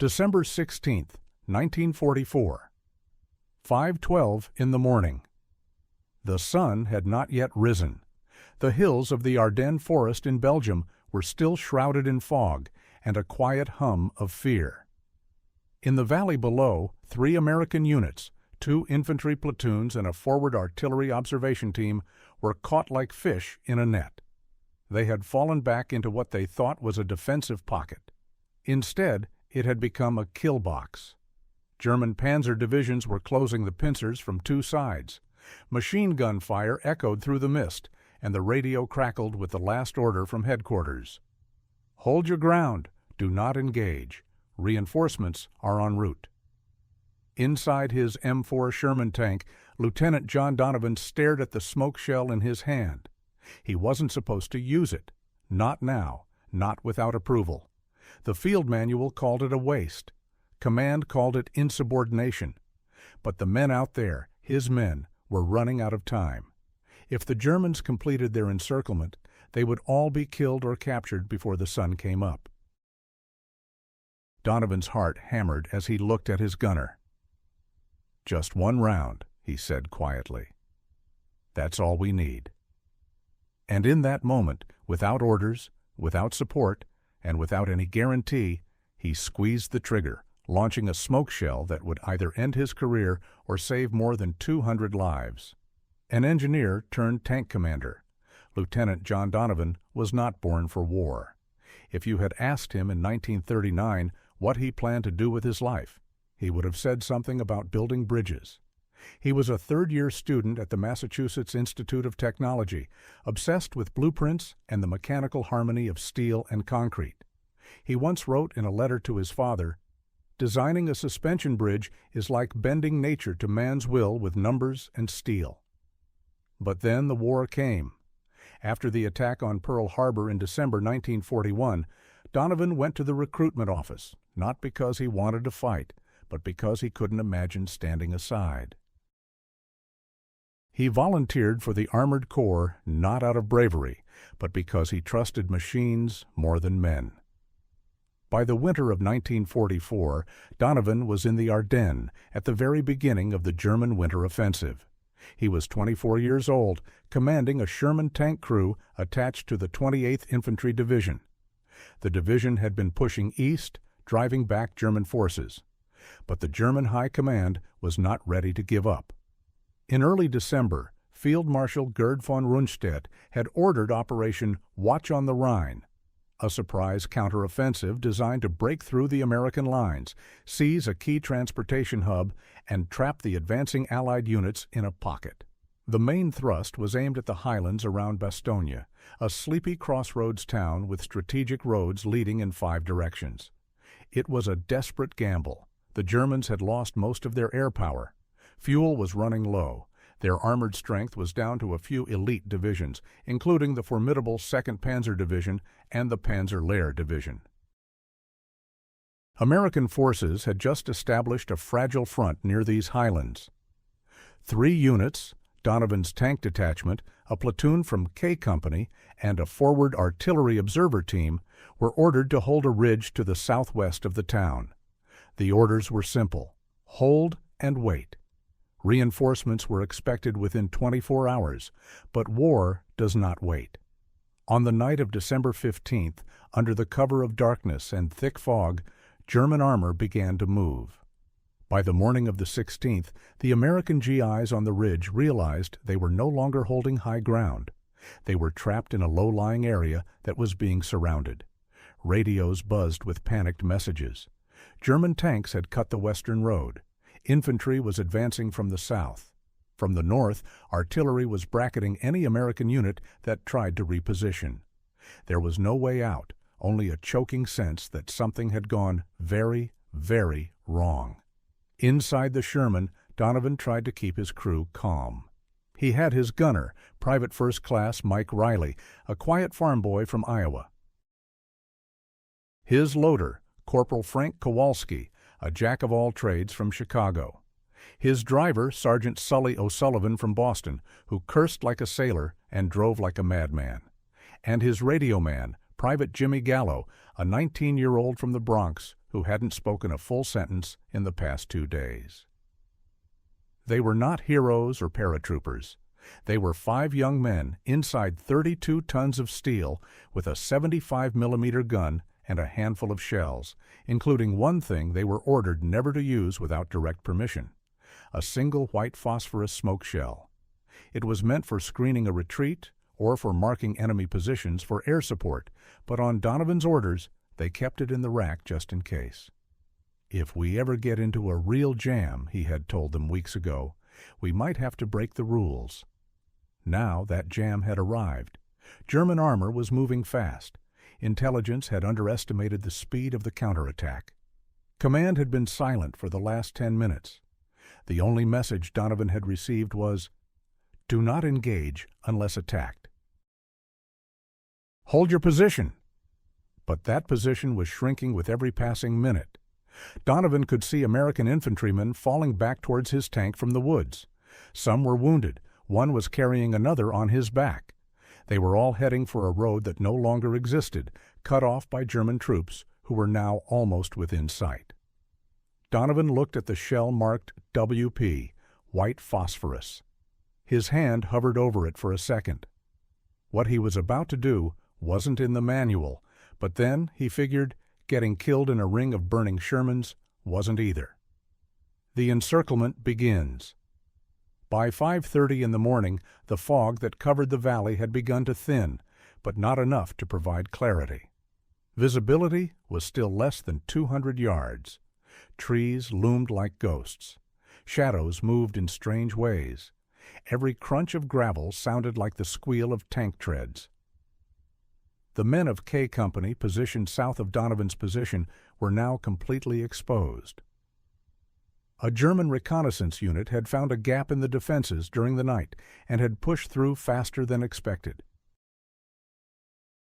December 16th, 1944. 5:12 in the morning. The sun had not yet risen. The hills of the Ardennes Forest in Belgium were still shrouded in fog and a quiet hum of fear. In the valley below, 3 American units, 2 infantry platoons and a forward artillery observation team were caught like fish in a net. They had fallen back into what they thought was a defensive pocket. Instead, it had become a kill box. German Panzer divisions were closing the pincers from 2 sides. Machine gun fire echoed through the mist, and the radio crackled with the last order from headquarters. "Hold your ground. Do not engage. Reinforcements are en route." Inside his M4 Sherman tank, Lieutenant John Donovan stared at the smoke shell in his hand. He wasn't supposed to use it. Not now. Not without approval. The field manual called it a waste. Command called it insubordination. But the men out there, his men, were running out of time. If the Germans completed their encirclement, they would all be killed or captured before the sun came up. Donovan's heart hammered as he looked at his gunner. "Just 1 round," he said quietly. "That's all we need." And in that moment, without orders, without support, and without any guarantee, he squeezed the trigger, launching a smoke shell that would either end his career or save more than 200 lives. An engineer turned tank commander, Lieutenant John Donovan was not born for war. If you had asked him in 1939 what he planned to do with his life, he would have said something about building bridges. He was a third-year student at the Massachusetts Institute of Technology, obsessed with blueprints and the mechanical harmony of steel and concrete. He once wrote in a letter to his father, "Designing a suspension bridge is like bending nature to man's will with numbers and steel." But then the war came. After the attack on Pearl Harbor in December 1941, Donovan went to the recruitment office, not because he wanted to fight, but because he couldn't imagine standing aside. He volunteered for the Armored Corps not out of bravery, but because he trusted machines more than men. By the winter of 1944, Donovan was in the Ardennes at the very beginning of the German winter offensive. He was 24 years old, commanding a Sherman tank crew attached to the 28th Infantry Division. The division had been pushing east, driving back German forces. But the German High Command was not ready to give up. In early December, Field Marshal Gerd von Rundstedt had ordered Operation Watch on the Rhine, a surprise counteroffensive designed to break through the American lines, seize a key transportation hub, and trap the advancing Allied units in a pocket. The main thrust was aimed at the highlands around Bastogne, a sleepy crossroads town with strategic roads leading in 5 directions. It was a desperate gamble. The Germans had lost most of their air power. Fuel was running low. Their armored strength was down to a few elite divisions, including the formidable 2nd Panzer Division and the Panzer Lehr Division. American forces had just established a fragile front near these highlands. 3 units, Donovan's tank detachment, a platoon from K Company, and a forward artillery observer team, were ordered to hold a ridge to the southwest of the town. The orders were simple: hold and wait. Reinforcements were expected within 24 hours, but war does not wait. On the night of December 15th, under the cover of darkness and thick fog, German armor began to move. By the morning of the 16th, the American GIs on the ridge realized they were no longer holding high ground. They were trapped in a low-lying area that was being surrounded. Radios buzzed with panicked messages. German tanks had cut the western road. Infantry was advancing from the south. From the north, artillery was bracketing any American unit that tried to reposition. There was no way out, only a choking sense that something had gone very, very wrong. Inside the Sherman, Donovan tried to keep his crew calm. He had his gunner, Private First Class Mike Riley, a quiet farm boy from Iowa. His loader, Corporal Frank Kowalski, a jack-of-all-trades from Chicago. His driver, Sergeant Sully O'Sullivan from Boston, who cursed like a sailor and drove like a madman. And his radio man, Private Jimmy Gallo, a 19-year-old from the Bronx, who hadn't spoken a full sentence in the past 2 days. They were not heroes or paratroopers. They were 5 young men inside 32 tons of steel with a 75mm gun and a handful of shells, including one thing they were ordered never to use without direct permission: a single white phosphorus smoke shell. It was meant for screening a retreat or for marking enemy positions for air support, but on Donovan's orders, they kept it in the rack just in case. "If we ever get into a real jam," he had told them weeks ago, "we might have to break the rules." Now that jam had arrived. German armor was moving fast. Intelligence had underestimated the speed of the counterattack. Command had been silent for the last 10 minutes. The only message Donovan had received was, "Do not engage unless attacked." "Hold your position." But that position was shrinking with every passing minute. Donovan could see American infantrymen falling back towards his tank from the woods. Some were wounded. One was carrying another on his back. They were all heading for a road that no longer existed, cut off by German troops who were now almost within sight. Donovan looked at the shell-marked WP, white phosphorus. His hand hovered over it for a second. What he was about to do wasn't in the manual, but then, he figured, getting killed in a ring of burning Shermans wasn't either. The encirclement begins. By 5:30 in the morning, the fog that covered the valley had begun to thin, but not enough to provide clarity. Visibility was still less than 200 yards. Trees loomed like ghosts. Shadows moved in strange ways. Every crunch of gravel sounded like the squeal of tank treads. The men of K Company, positioned south of Donovan's position, were now completely exposed. A German reconnaissance unit had found a gap in the defenses during the night and had pushed through faster than expected.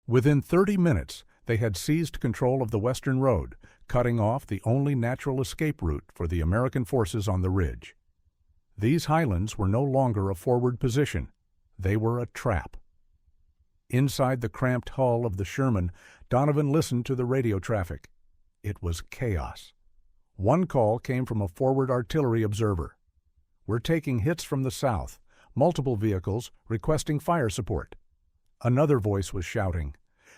Within 30 minutes, they had seized control of the western road, cutting off the only natural escape route for the American forces on the ridge. These highlands were no longer a forward position. They were a trap. Inside the cramped hull of the Sherman, Donovan listened to the radio traffic. It was chaos. One call came from a forward artillery observer. "We're taking hits from the south. Multiple vehicles requesting fire support." Another voice was shouting,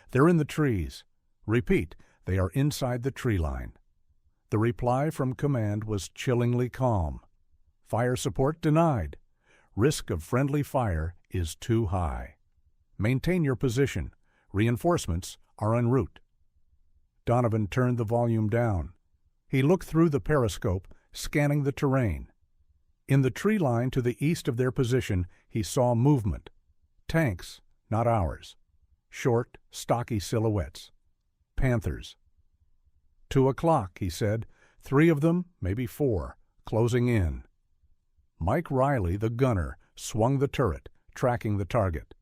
"They're in the trees." Repeat, "They are inside the tree line." The reply from command was chillingly calm. "Fire support denied. Risk of friendly fire is too high. Maintain your position. Reinforcements are en route." Donovan turned the volume down. He looked through the periscope, scanning the terrain. In the tree line to the east of their position, he saw movement. Tanks, not ours. Short, stocky silhouettes. Panthers. 2 o'clock, he said. 3 of them, maybe 4, closing in. Mike Riley, the gunner, swung the turret, tracking the target.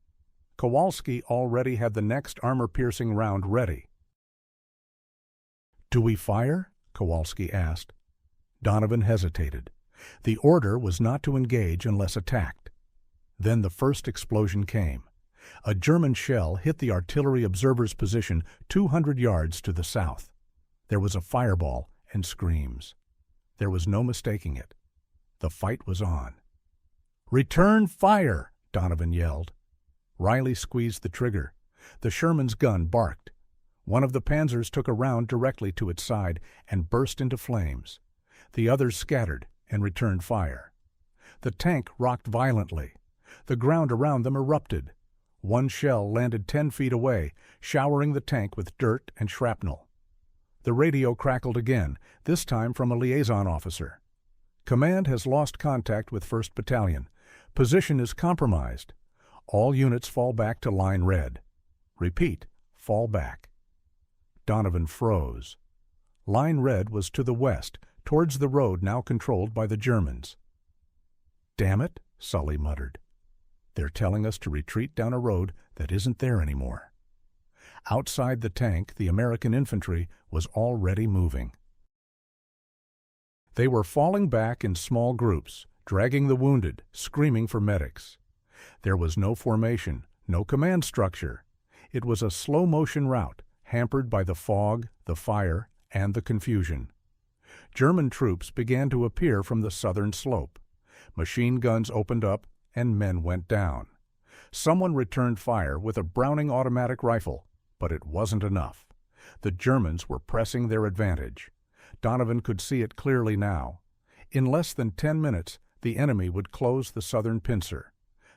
Kowalski already had the next armor-piercing round ready. "Do we fire?" Kowalski asked. Donovan hesitated. The order was not to engage unless attacked. Then the first explosion came. A German shell hit the artillery observer's position 200 yards to the south. There was a fireball and screams. There was no mistaking it. The fight was on. "Return fire!" Donovan yelled. Riley squeezed the trigger. The Sherman's gun barked. One of the Panzers took a round directly to its side and burst into flames. The others scattered and returned fire. The tank rocked violently. The ground around them erupted. One shell landed 10 feet away, showering the tank with dirt and shrapnel. The radio crackled again, this time from a liaison officer. "Command has lost contact with 1st Battalion. Position is compromised. All units fall back to line red. Repeat, fall back." Donovan froze. Line red was to the west, towards the road now controlled by the Germans. "Damn it," Sully muttered. "They're telling us to retreat down a road that isn't there anymore." Outside the tank, the American infantry was already moving. They were falling back in small groups, dragging the wounded, screaming for medics. There was no formation, no command structure. It was a slow-motion rout, hampered by the fog, the fire, and the confusion. German troops began to appear from the southern slope. Machine guns opened up, and men went down. Someone returned fire with a Browning automatic rifle, but it wasn't enough. The Germans were pressing their advantage. Donovan could see it clearly now. In less than 10 minutes, the enemy would close the southern pincer.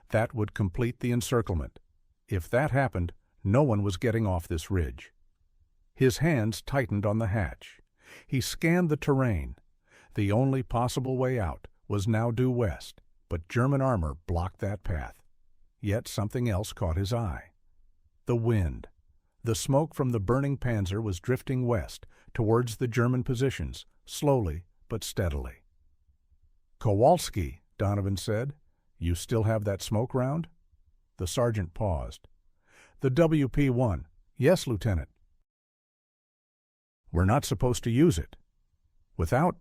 That would complete the encirclement. If that happened, no one was getting off this ridge. His hands tightened on the hatch. He scanned the terrain. The only possible way out was now due west, but German armor blocked that path. Yet something else caught his eye. The wind. The smoke from the burning Panzer was drifting west, towards the German positions, slowly but steadily. "Kowalski," Donovan said, "you still have that smoke round?" The sergeant paused. "The WP-1. Yes, Lieutenant." "We're not supposed to use it." "Without—"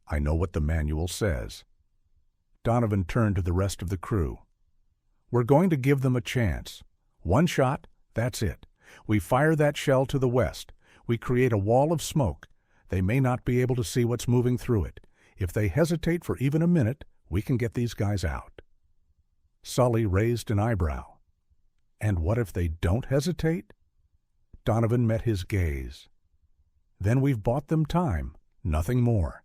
"I know what the manual says." Donovan turned to the rest of the crew. "We're going to give them a chance. One shot, that's it. We fire that shell to the west. We create a wall of smoke. They may not be able to see what's moving through it. If they hesitate for even a minute, we can get these guys out." Sully raised an eyebrow. "And what if they don't hesitate?" Donovan met his gaze. "Then we've bought them time, nothing more."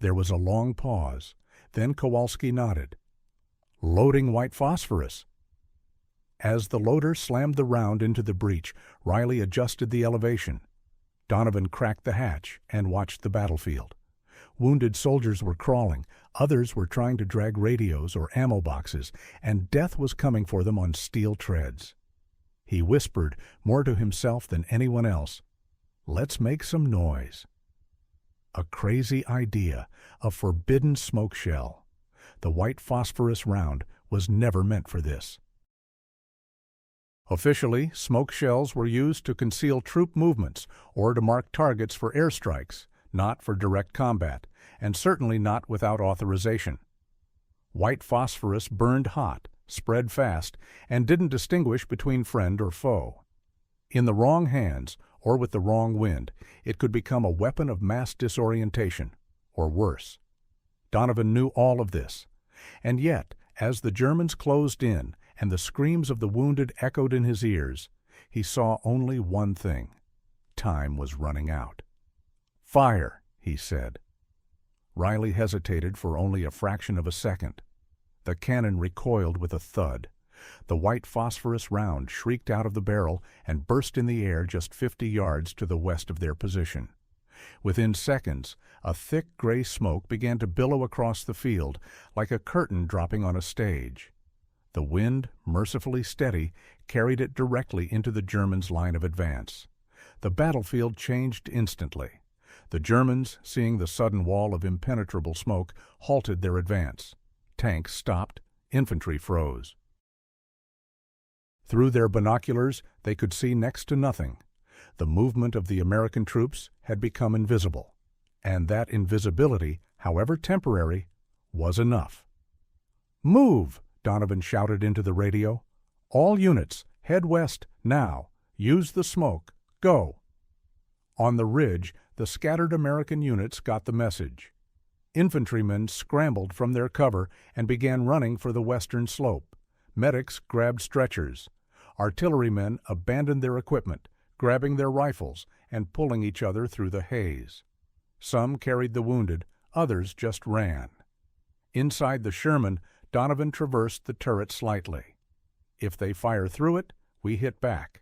There was a long pause. Then Kowalski nodded. "Loading white phosphorus." As the loader slammed the round into the breech, Riley adjusted the elevation. Donovan cracked the hatch and watched the battlefield. Wounded soldiers were crawling, others were trying to drag radios or ammo boxes, and death was coming for them on steel treads. He whispered, more to himself than anyone else, "Let's make some noise." A crazy idea, a forbidden smoke shell. The white phosphorus round was never meant for this. Officially, smoke shells were used to conceal troop movements or to mark targets for airstrikes, not for direct combat, and certainly not without authorization. White phosphorus burned hot, spread fast, and didn't distinguish between friend or foe. In the wrong hands, or with the wrong wind, it could become a weapon of mass disorientation, or worse. Donovan knew all of this, and yet, as the Germans closed in and the screams of the wounded echoed in his ears, he saw only one thing. Time was running out. "Fire," he said. Riley hesitated for only a fraction of a second. The cannon recoiled with a thud. The white phosphorus round shrieked out of the barrel and burst in the air just 50 yards to the west of their position. Within seconds, a thick gray smoke began to billow across the field, like a curtain dropping on a stage. The wind, mercifully steady, carried it directly into the Germans' line of advance. The battlefield changed instantly. The Germans, seeing the sudden wall of impenetrable smoke, halted their advance. Tanks stopped, infantry froze. Through their binoculars, they could see next to nothing. The movement of the American troops had become invisible, and that invisibility, however temporary, was enough. "Move!" Donovan shouted into the radio. "All units, head west, now. Use the smoke. Go!" On the ridge, the scattered American units got the message. Infantrymen scrambled from their cover and began running for the western slope. Medics grabbed stretchers. Artillerymen abandoned their equipment, grabbing their rifles and pulling each other through the haze. Some carried the wounded, others just ran. Inside the Sherman, Donovan traversed the turret slightly. If they fire through it, we hit back.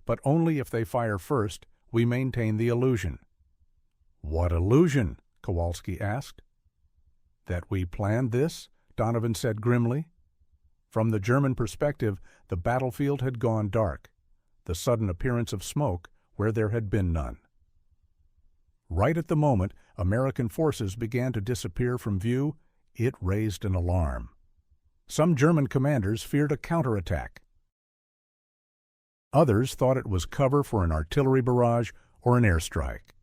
But only if they fire first, we maintain the illusion. "What illusion?" Kowalski asked. "That we planned this?" Donovan said grimly. From the German perspective, the battlefield had gone dark, the sudden appearance of smoke where there had been none. Right at the moment American forces began to disappear from view, it raised an alarm. Some German commanders feared a counterattack. Others thought it was cover for an artillery barrage or an airstrike.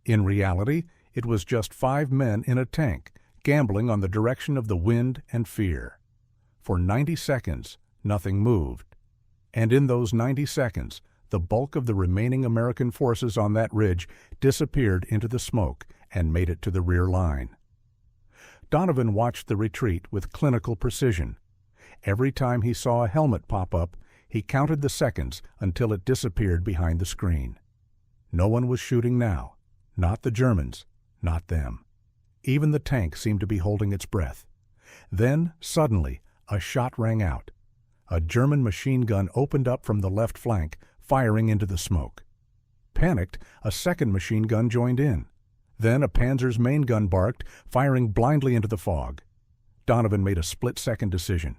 In reality, it was just 5 men in a tank, gambling on the direction of the wind and fear. For 90 seconds, nothing moved. And in those 90 seconds, The bulk of the remaining American forces on that ridge disappeared into the smoke and made it to the rear line. Donovan watched the retreat with clinical precision. Every time he saw a helmet pop up, he counted the seconds until it disappeared behind the screen. No one was shooting now. Not the Germans, not them. Even the tank seemed to be holding its breath. Then, suddenly, a shot rang out. A German machine gun opened up from the left flank, firing into the smoke. Panicked, a second machine gun joined in. Then a Panzer's main gun barked, firing blindly into the fog. Donovan made a split-second decision.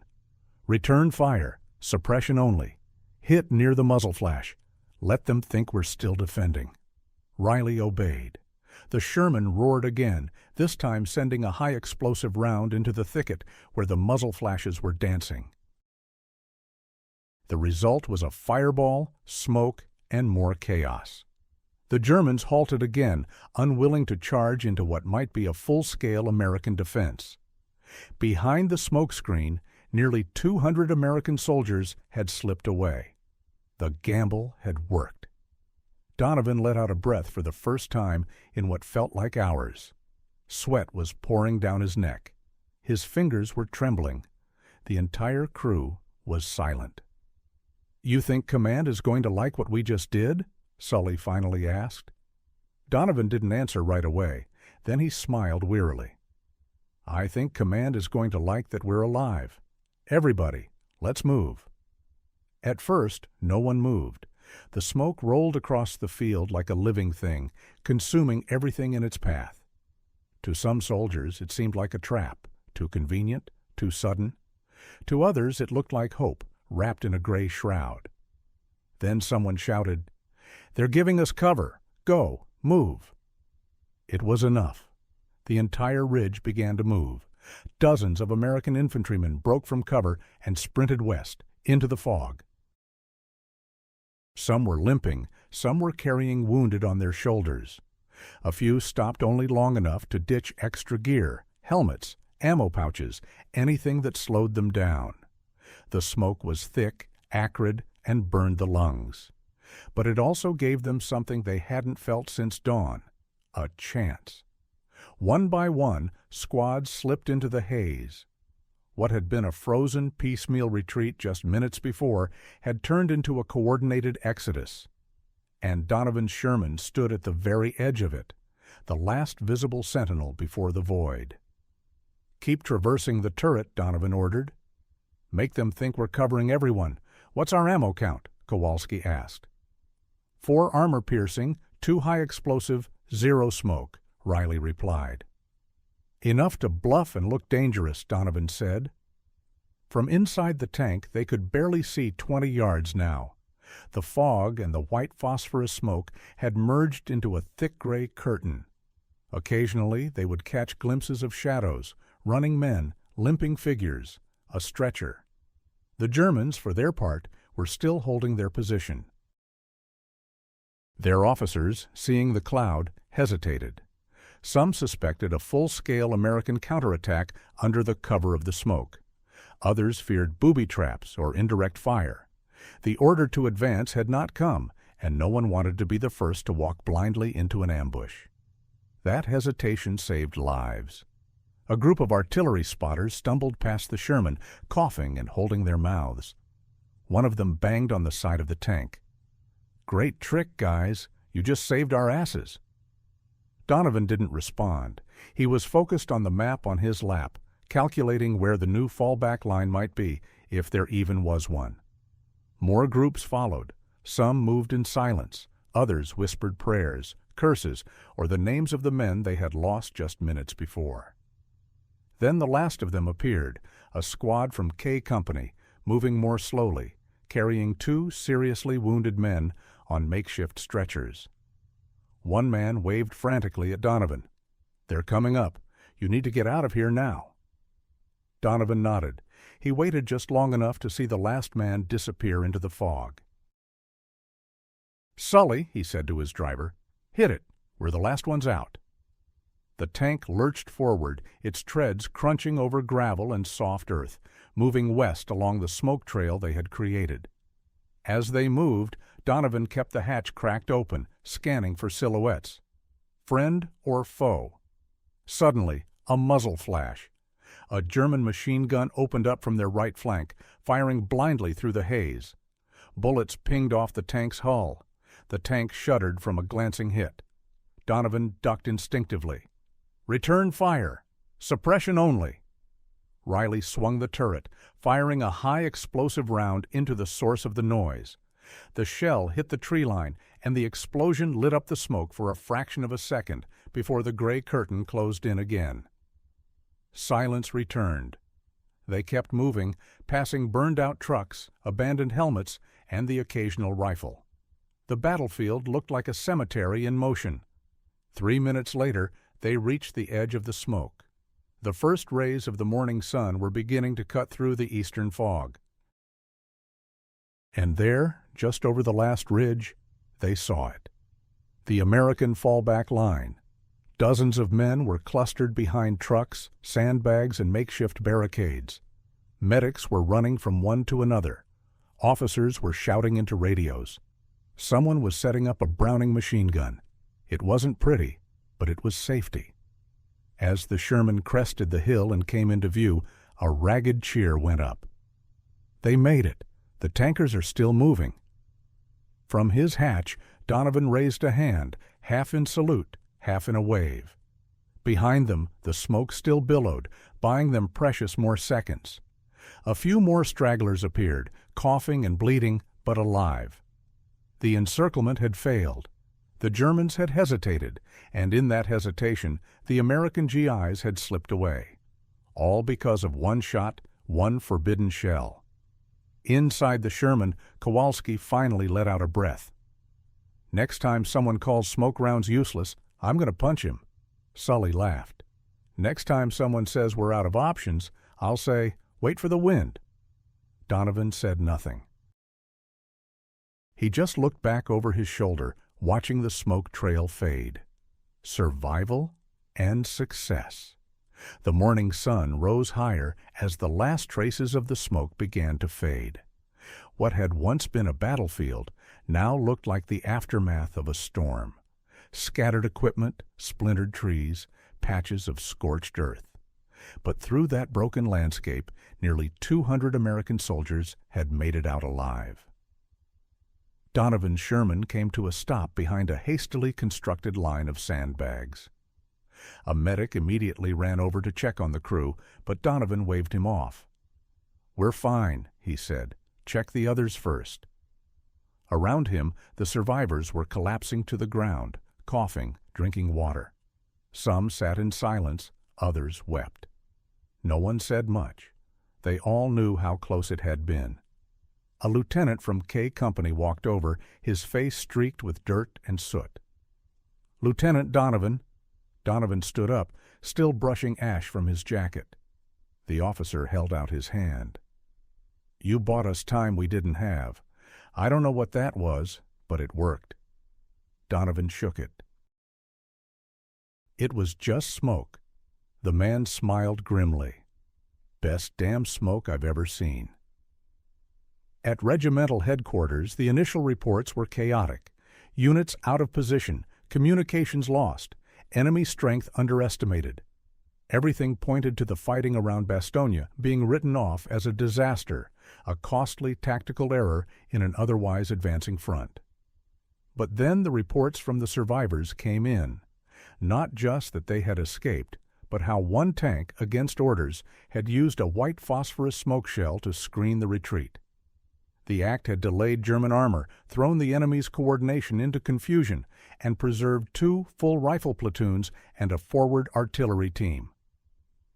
Return fire, suppression only. Hit near the muzzle flash. Let them think we're still defending. Riley obeyed. The Sherman roared again, this time sending a high-explosive round into the thicket where the muzzle flashes were dancing. The result was a fireball, smoke, and more chaos. The Germans halted again, unwilling to charge into what might be a full-scale American defense. Behind the smoke screen, nearly 200 American soldiers had slipped away. The gamble had worked. Donovan let out a breath for the first time in what felt like hours. Sweat was pouring down his neck. His fingers were trembling. The entire crew was silent. "You think Command is going to like what we just did?" Sully finally asked. Donovan didn't answer right away. Then he smiled wearily. "I think Command is going to like that we're alive. Everybody, let's move." At first, no one moved. The smoke rolled across the field like a living thing, consuming everything in its path. To some soldiers, it seemed like a trap, too convenient, too sudden. To others, it looked like hope, wrapped in a gray shroud. Then someone shouted, "They're giving us cover! Go! Move!" It was enough. The entire ridge began to move. Dozens of American infantrymen broke from cover and sprinted west, into the fog. Some were limping, some were carrying wounded on their shoulders. A few stopped only long enough to ditch extra gear, helmets, ammo pouches, anything that slowed them down. The smoke was thick, acrid, and burned the lungs. But it also gave them something they hadn't felt since dawn, a chance. One by one, squads slipped into the haze. What had been a frozen, piecemeal retreat just minutes before had turned into a coordinated exodus. And Donovan's Sherman stood at the very edge of it, the last visible sentinel before the void. "Keep traversing the turret," Donovan ordered. "Make them think we're covering everyone. What's our ammo count?" Kowalski asked. 4 armor-piercing, 2 high-explosive, 0 smoke, Riley replied. "Enough to bluff and look dangerous," Donovan said. From inside the tank, they could barely see 20 yards now. The fog and the white phosphorus smoke had merged into a thick gray curtain. Occasionally, they would catch glimpses of shadows, running men, limping figures, a stretcher. The Germans, for their part, were still holding their position. Their officers, seeing the cloud, hesitated. Some suspected a full-scale American counterattack under the cover of the smoke. Others feared booby traps or indirect fire. The order to advance had not come, and no one wanted to be the first to walk blindly into an ambush. That hesitation saved lives. A group of artillery spotters stumbled past the Sherman, coughing and holding their mouths. One of them banged on the side of the tank. "Great trick, guys. You just saved our asses." Donovan didn't respond. He was focused on the map on his lap, calculating where the new fallback line might be, if there even was one. More groups followed. Some moved in silence. Others whispered prayers, curses, or the names of the men they had lost just minutes before. Then the last of them appeared, a squad from K Company, moving more slowly, carrying 2 seriously wounded men on makeshift stretchers. One man waved frantically at Donovan. "They're coming up. You need to get out of here now." Donovan nodded. He waited just long enough to see the last man disappear into the fog. "Sully," he said to his driver, "hit it. We're the last ones out." The tank lurched forward, its treads crunching over gravel and soft earth, moving west along the smoke trail they had created. As they moved, Donovan kept the hatch cracked open, scanning for silhouettes. Friend or foe? Suddenly, a muzzle flash. A German machine gun opened up from their right flank, firing blindly through the haze. Bullets pinged off the tank's hull. The tank shuddered from a glancing hit. Donovan ducked instinctively. Return fire! Suppression only! Riley swung the turret, firing a high explosive round into the source of the noise. The shell hit the tree line, and the explosion lit up the smoke for a fraction of a second before the gray curtain closed in again. Silence returned. They kept moving, passing burned-out trucks, abandoned helmets, and the occasional rifle. The battlefield looked like a cemetery in motion. 3 minutes later, they reached the edge of the smoke. The first rays of the morning sun were beginning to cut through the eastern fog. And there, just over the last ridge, they saw it. The American fallback line. Dozens of men were clustered behind trucks, sandbags, and makeshift barricades. Medics were running from one to another. Officers were shouting into radios. Someone was setting up a Browning machine gun. It wasn't pretty, but it was safety. As the Sherman crested the hill and came into view, a ragged cheer went up. They made it. The tankers are still moving. From his hatch, Donovan raised a hand, half in salute, half in a wave. Behind them, the smoke still billowed, buying them precious more seconds. A few more stragglers appeared, coughing and bleeding, but alive. The encirclement had failed. The Germans had hesitated, and in that hesitation, the American GIs had slipped away. All because of one shot, one forbidden shell. Inside the Sherman, Kowalski finally let out a breath. Next time someone calls smoke rounds useless, I'm going to punch him. Sully laughed. Next time someone says we're out of options, I'll say, wait for the wind. Donovan said nothing. He just looked back over his shoulder, watching the smoke trail fade. Survival and success. The morning sun rose higher as the last traces of the smoke began to fade. What had once been a battlefield now looked like the aftermath of a storm. Scattered equipment, splintered trees, patches of scorched earth. But through that broken landscape, nearly 200 American soldiers had made it out alive. Donovan's Sherman came to a stop behind a hastily constructed line of sandbags. A medic immediately ran over to check on the crew, but Donovan waved him off. "We're fine," he said. "Check the others first." Around him, the survivors were collapsing to the ground, coughing, drinking water. Some sat in silence, others wept. No one said much. They all knew how close it had been. A lieutenant from K Company walked over, his face streaked with dirt and soot. "Lieutenant Donovan." Donovan stood up, still brushing ash from his jacket. The officer held out his hand. "You bought us time we didn't have. I don't know what that was, but it worked." Donovan shook it. It was just smoke. The man smiled grimly. "Best damn smoke I've ever seen." At regimental headquarters, the initial reports were chaotic. Units out of position, communications lost, enemy strength underestimated. Everything pointed to the fighting around Bastogne being written off as a disaster, a costly tactical error in an otherwise advancing front. But then the reports from the survivors came in. Not just that they had escaped, but how one tank, against orders, had used a white phosphorus smoke shell to screen the retreat. The act had delayed German armor, thrown the enemy's coordination into confusion, and preserved 2 full rifle platoons and a forward artillery team.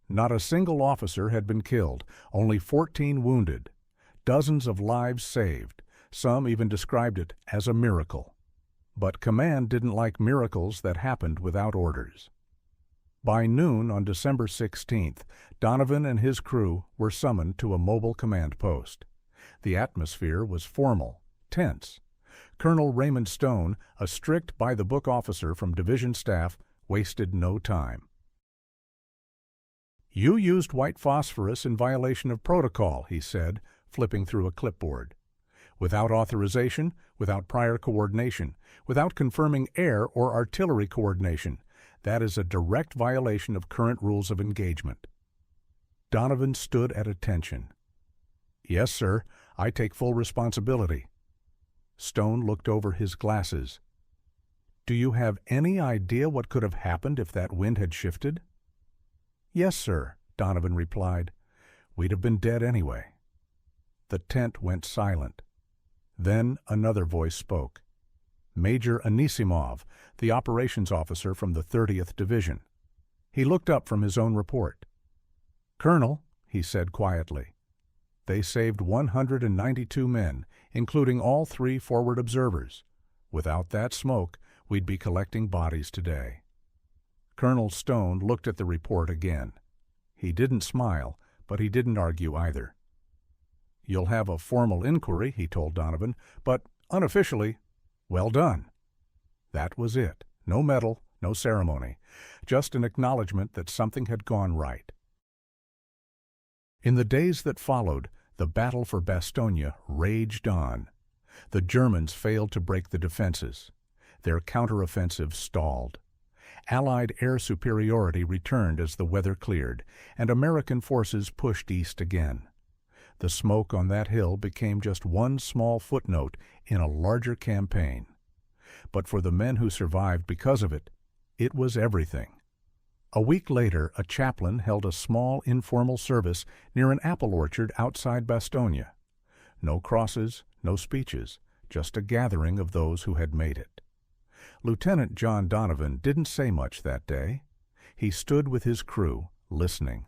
Not a single officer had been killed, only 14 wounded. Dozens of lives saved. Some even described it as a miracle. But command didn't like miracles that happened without orders. By noon on December 16th, Donovan and his crew were summoned to a mobile command post. The atmosphere was formal, tense. Colonel Raymond Stone, a strict by-the-book officer from division staff, wasted no time. "You used white phosphorus in violation of protocol," he said, flipping through a clipboard. Without authorization, without prior coordination, without confirming air or artillery coordination. That is a direct violation of current rules of engagement. Donovan stood at attention. Yes, sir, I take full responsibility. Stone looked over his glasses. Do you have any idea what could have happened if that wind had shifted? Yes, sir, Donovan replied. We'd have been dead anyway. The tent went silent. Then another voice spoke. Major Anisimov, the operations officer from the 30th Division. He looked up from his own report. Colonel, he said quietly, they saved 192 men, including all 3 forward observers. Without that smoke, we'd be collecting bodies today. Colonel Stone looked at the report again. He didn't smile, but he didn't argue either. You'll have a formal inquiry, he told Donovan, but unofficially, well done. That was it. No medal, no ceremony. Just an acknowledgement that something had gone right. In the days that followed, the battle for Bastogne raged on. The Germans failed to break the defenses. Their counteroffensive stalled. Allied air superiority returned as the weather cleared, and American forces pushed east again. The smoke on that hill became just one small footnote in a larger campaign. But for the men who survived because of it, it was everything. A week later, a chaplain held a small informal service near an apple orchard outside Bastogne. No crosses, no speeches, just a gathering of those who had made it. Lieutenant John Donovan didn't say much that day. He stood with his crew, listening.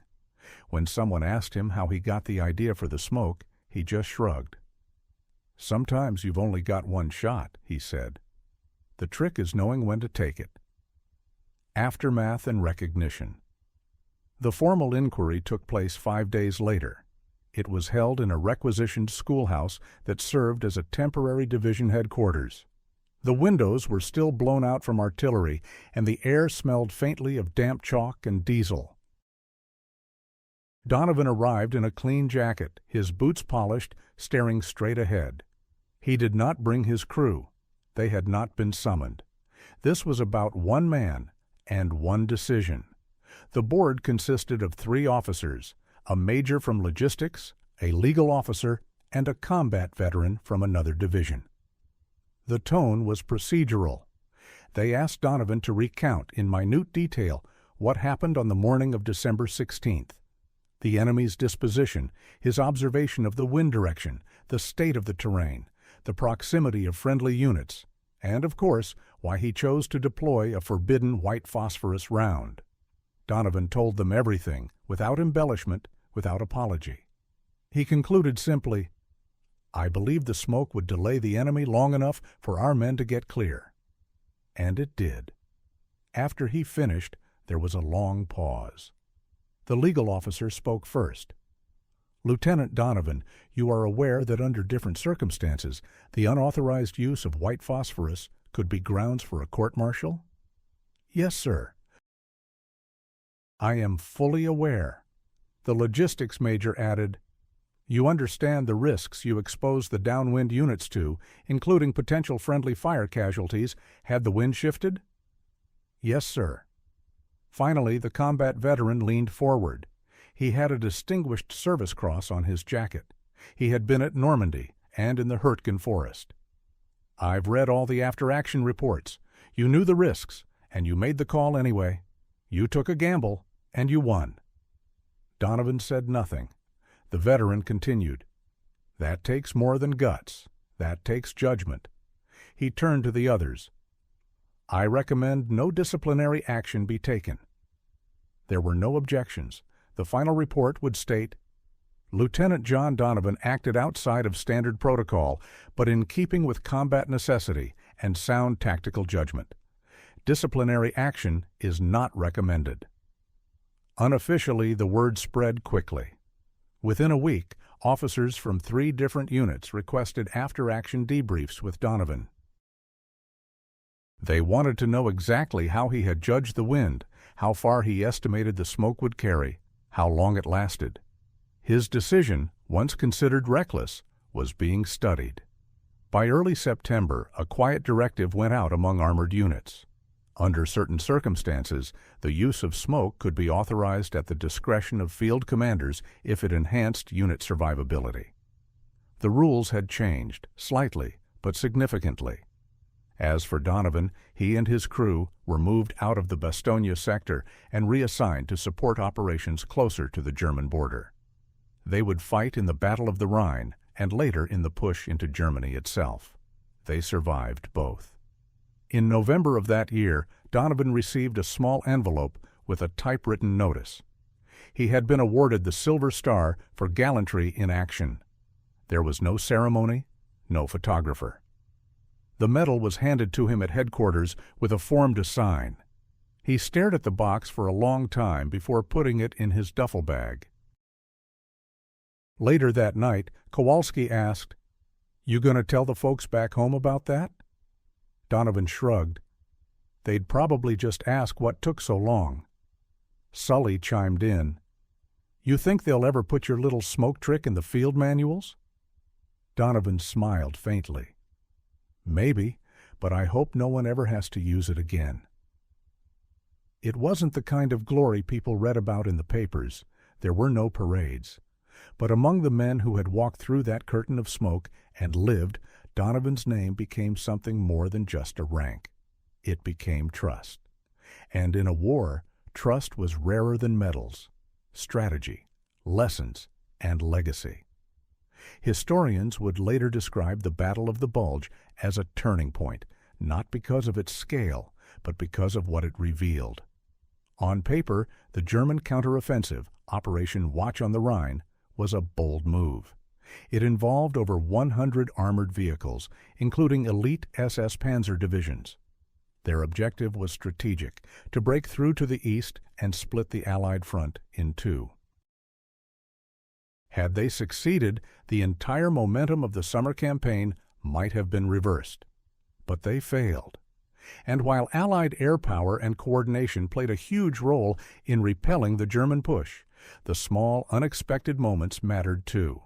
When someone asked him how he got the idea for the smoke, he just shrugged. Sometimes you've only got one shot, he said. The trick is knowing when to take it. Aftermath and recognition. The formal inquiry took place 5 days later. It was held in a requisitioned schoolhouse that served as a temporary division headquarters. The windows were still blown out from artillery, and the air smelled faintly of damp chalk and diesel. Donovan arrived in a clean jacket, his boots polished, staring straight ahead. He did not bring his crew. They had not been summoned. This was about one man and one decision. The board consisted of 3 officers, a major from logistics, a legal officer, and a combat veteran from another division. The tone was procedural. They asked Donovan to recount in minute detail what happened on the morning of December 16th. The enemy's disposition, his observation of the wind direction, the state of the terrain, the proximity of friendly units, and, of course, why he chose to deploy a forbidden white phosphorus round. Donovan told them everything, without embellishment, without apology. He concluded simply, I believed the smoke would delay the enemy long enough for our men to get clear. And it did. After he finished, there was a long pause. The legal officer spoke first. Lieutenant Donovan, you are aware that under different circumstances, the unauthorized use of white phosphorus could be grounds for a court-martial? Yes, sir. I am fully aware. The logistics major added, You understand the risks you expose the downwind units to, including potential friendly fire casualties, had the wind shifted? Yes, sir. Finally, the combat veteran leaned forward. He had a Distinguished Service Cross on his jacket. He had been at Normandy and in the Ardennes Forest. I've read all the after-action reports. You knew the risks, and you made the call anyway. You took a gamble, and you won. Donovan said nothing. The veteran continued. That takes more than guts. That takes judgment. He turned to the others. I recommend no disciplinary action be taken. There were no objections. The final report would state, Lieutenant John Donovan acted outside of standard protocol, but in keeping with combat necessity and sound tactical judgment. Disciplinary action is not recommended. Unofficially, the word spread quickly. Within a week, officers from 3 different units requested after-action debriefs with Donovan. They wanted to know exactly how he had judged the wind, how far he estimated the smoke would carry, how long it lasted. His decision, once considered reckless, was being studied. By early September, a quiet directive went out among armored units. Under certain circumstances, the use of smoke could be authorized at the discretion of field commanders if it enhanced unit survivability. The rules had changed, slightly, but significantly. As for Donovan, he and his crew were moved out of the Bastogne sector and reassigned to support operations closer to the German border. They would fight in the Battle of the Rhine and later in the push into Germany itself. They survived both. In November of that year, Donovan received a small envelope with a typewritten notice. He had been awarded the Silver Star for gallantry in action. There was no ceremony, no photographer. The medal was handed to him at headquarters with a form to sign. He stared at the box for a long time before putting it in his duffel bag. Later that night, Kowalski asked, "You gonna tell the folks back home about that?" Donovan shrugged. They'd probably just ask what took so long. Sully chimed in, "You think they'll ever put your little smoke trick in the field manuals?" Donovan smiled faintly. "Maybe, but I hope no one ever has to use it again." It wasn't the kind of glory people read about in the papers. There were no parades. But among the men who had walked through that curtain of smoke and lived, Donovan's name became something more than just a rank. It became trust. And in a war, trust was rarer than medals, strategy, lessons, and legacy. Historians would later describe the Battle of the Bulge as a turning point, not because of its scale, but because of what it revealed. On paper, the German counteroffensive, Operation Watch on the Rhine, was a bold move. It involved over 100 armored vehicles, including elite SS Panzer divisions. Their objective was strategic, to break through to the east and split the Allied front in two. Had they succeeded, the entire momentum of the summer campaign might have been reversed. But they failed. And while Allied air power and coordination played a huge role in repelling the German push, the small, unexpected moments mattered too.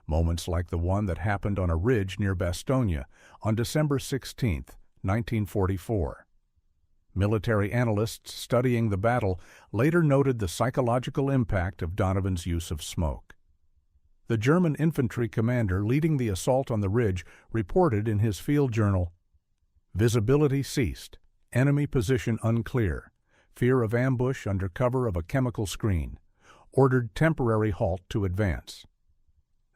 Moments like the one that happened on a ridge near Bastogne on December 16, 1944. Military analysts studying the battle later noted the psychological impact of Donovan's use of smoke. The German infantry commander leading the assault on the ridge reported in his field journal, "Visibility ceased, enemy position unclear, fear of ambush under cover of a chemical screen, ordered temporary halt to advance."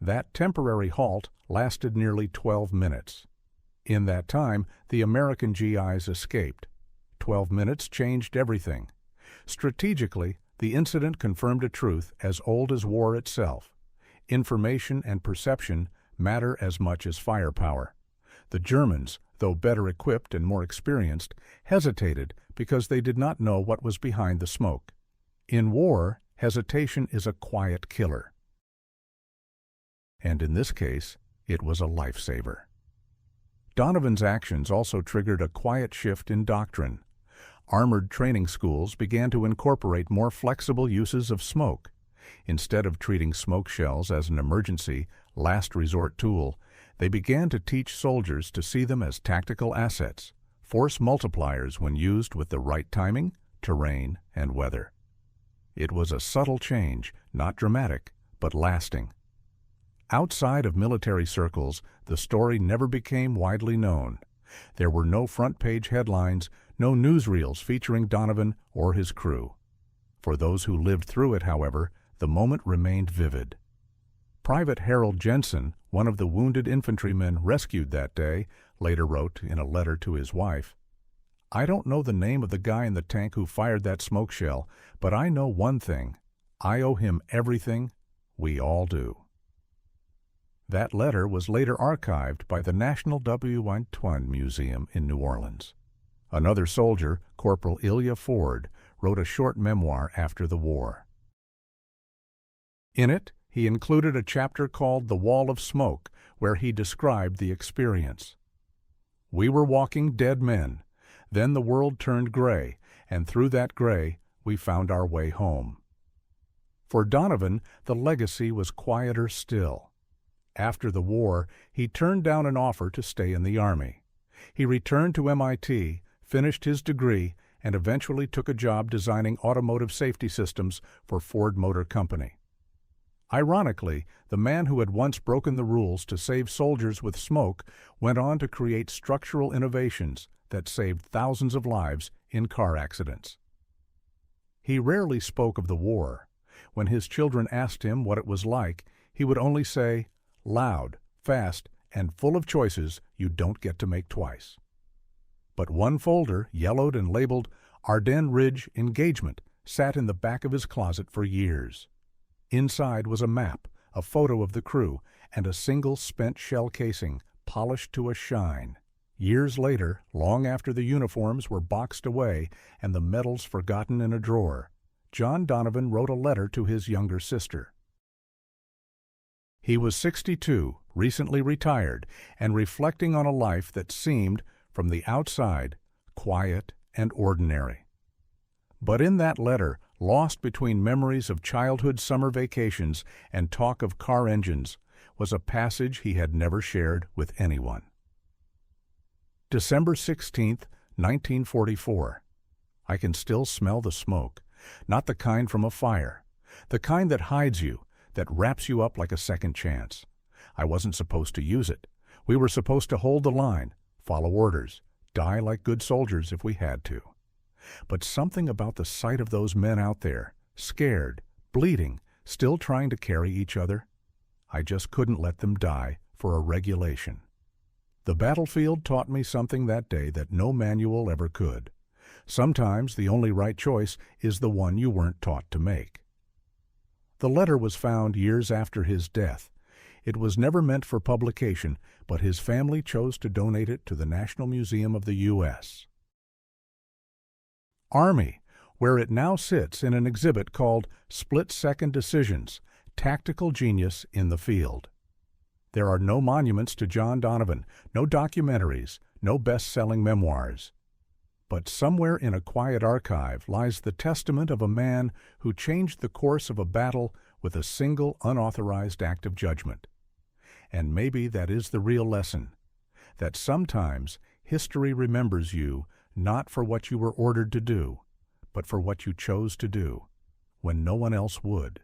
That temporary halt lasted nearly 12 minutes. In that time, the American GIs escaped. 12 minutes changed everything. Strategically, the incident confirmed a truth as old as war itself. Information and perception matter as much as firepower. The Germans, though better equipped and more experienced, hesitated because they did not know what was behind the smoke. In war, hesitation is a quiet killer. And in this case, it was a lifesaver. Donovan's actions also triggered a quiet shift in doctrine. Armored training schools began to incorporate more flexible uses of smoke. Instead of treating smoke shells as an emergency, last resort tool, they began to teach soldiers to see them as tactical assets, force multipliers when used with the right timing, terrain, and weather. It was a subtle change, not dramatic, but lasting. Outside of military circles, the story never became widely known. There were no front-page headlines, no newsreels featuring Donovan or his crew. For those who lived through it, however, the moment remained vivid. Private Harold Jensen, one of the wounded infantrymen rescued that day, later wrote in a letter to his wife, "I don't know the name of the guy in the tank who fired that smoke shell, but I know one thing. I owe him everything. We all do." That letter was later archived by the National WWII Museum in New Orleans. Another soldier, Corporal Ilya Ford, wrote a short memoir after the war. In it, he included a chapter called The Wall of Smoke, where he described the experience. "We were walking dead men. Then the world turned gray, and through that gray, we found our way home." For Donovan, the legacy was quieter still. After the war, he turned down an offer to stay in the Army. He returned to MIT, finished his degree, and eventually took a job designing automotive safety systems for Ford Motor Company. Ironically, the man who had once broken the rules to save soldiers with smoke went on to create structural innovations that saved thousands of lives in car accidents. He rarely spoke of the war. When his children asked him what it was like, he would only say, "Loud, fast, and full of choices you don't get to make twice." But one folder, yellowed and labeled Ardennes Ridge Engagement, sat in the back of his closet for years. Inside was a map, a photo of the crew, and a single spent shell casing, polished to a shine. Years later, long after the uniforms were boxed away and the medals forgotten in a drawer, John Donovan wrote a letter to his younger sister. He was 62, recently retired, and reflecting on a life that seemed, from the outside, quiet and ordinary. But in that letter, lost between memories of childhood summer vacations and talk of car engines, was a passage he had never shared with anyone. December 16, 1944. I can still smell the smoke, not the kind from a fire, the kind that hides you, that wraps you up like a second chance. I wasn't supposed to use it. We were supposed to hold the line, follow orders, die like good soldiers if we had to. But something about the sight of those men out there, scared, bleeding, still trying to carry each other, I just couldn't let them die for a regulation. The battlefield taught me something that day that no manual ever could. Sometimes the only right choice is the one you weren't taught to make. The letter was found years after his death. It was never meant for publication, but his family chose to donate it to the National Museum of the U.S. Army, where it now sits in an exhibit called Split-Second Decisions, Tactical Genius in the Field. There are no monuments to John Donovan, no documentaries, no best-selling memoirs. But somewhere in a quiet archive lies the testament of a man who changed the course of a battle with a single unauthorized act of judgment. And maybe that is the real lesson, that sometimes history remembers you not for what you were ordered to do, but for what you chose to do, when no one else would.